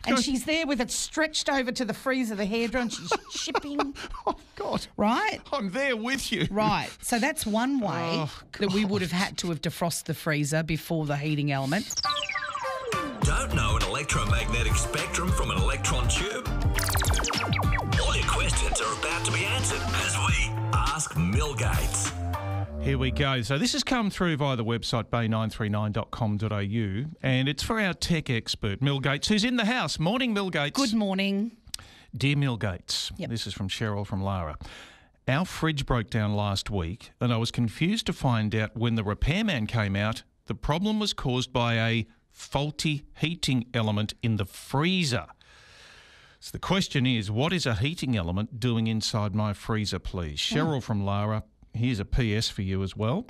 And she's there with it stretched over to the freezer, the hairdryer, and she's shipping. Oh, God. Right? I'm there with you. Right. So that's one way that we would have had to have defrosted the freezer before the heating element. Don't know an electromagnetic spectrum from an electron tube? All your questions are about to be answered as we Ask Millgates. Here we go. So this has come through via the website bay939.com.au and it's for our tech expert, Millgates, who's in the house. Morning, Millgates. Good morning. Dear Millgates, this is from Sheryl from Lara. Our fridge broke down last week and I was confused to find out when the repairman came out, the problem was caused by a faulty heating element in the freezer. So the question is, what is a heating element doing inside my freezer, please? Sheryl from Lara, here's a PS for you as well.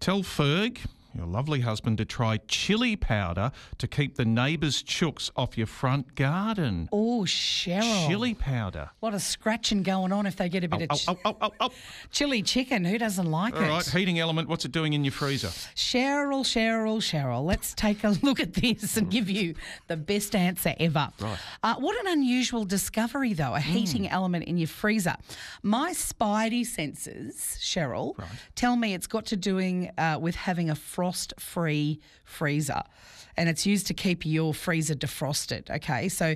Tell Ferg, your lovely husband, to try chili powder to keep the neighbours' chooks off your front garden. Oh, Sheryl. Chili powder. A lot of scratching going on if they get a bit of chili chicken. Who doesn't like it? All right, heating element, what's it doing in your freezer? Sheryl. Let's take a look at this and give you the best answer ever. Right. What an unusual discovery, though, a heating element in your freezer. My spidey senses, Sheryl, tell me it's got to do with having a frost-free freezer, and it's used to keep your freezer defrosted. Okay, so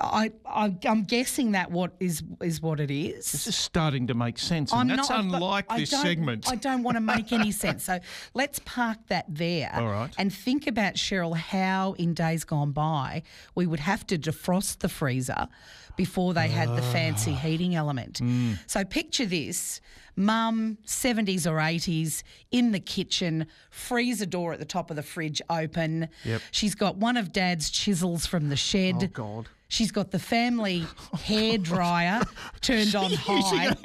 I'm guessing that what is what it is. This is starting to make sense, and that's unlike this segment. I don't want to make any sense. So let's park that there. All right. And think about, Sheryl, how in days gone by we would have to defrost the freezer before they had the fancy heating element. So picture this. Mum, 70s or 80s, in the kitchen, freezer door at the top of the fridge open. Yep. She's got one of Dad's chisels from the shed. Oh, God. She's got the family hairdryer turned on high.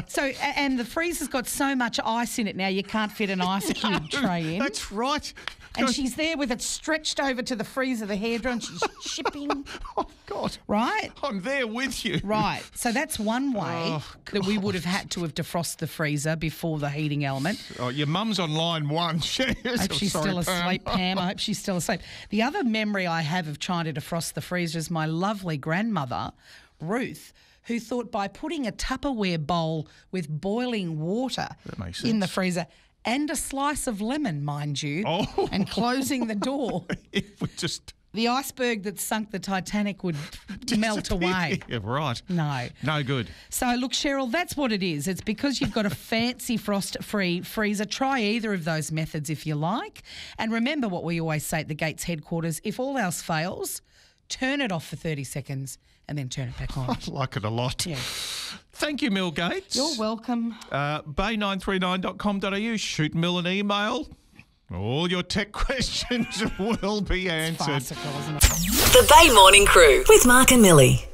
So, and the freezer's got so much ice in it now you can't fit an ice cube tray in. That's right. And she's there with it stretched over to the freezer, the hairdryer, and she's shipping. Oh, God. Right? I'm there with you. Right. So that's one way that we would have had to have defrosted the freezer before the heating element. Oh, your mum's on line one. I hope she's still asleep, Pam. I hope she's still asleep. The other memory I have of trying to defrost the freezer is my lovely grandmother, Ruth, who thought by putting a Tupperware bowl with boiling water in the freezer and a slice of lemon, mind you, and closing the door, it would just... the iceberg that sunk the Titanic would melt away. Yeah, right. No. No good. So, look, Sheryl, that's what it is. It's because you've got a fancy frost-free freezer. Try either of those methods if you like. And remember what we always say at the Gates headquarters, if all else fails, turn it off for 30 seconds and then turn it back on. I like it a lot. Yeah. Thank you, Mill Gates. You're welcome. bay939.com.au. Shoot Mill an email. All your tech questions will be answered. It's farcical, isn't it? The Bay Morning Crew with Mark and Millie.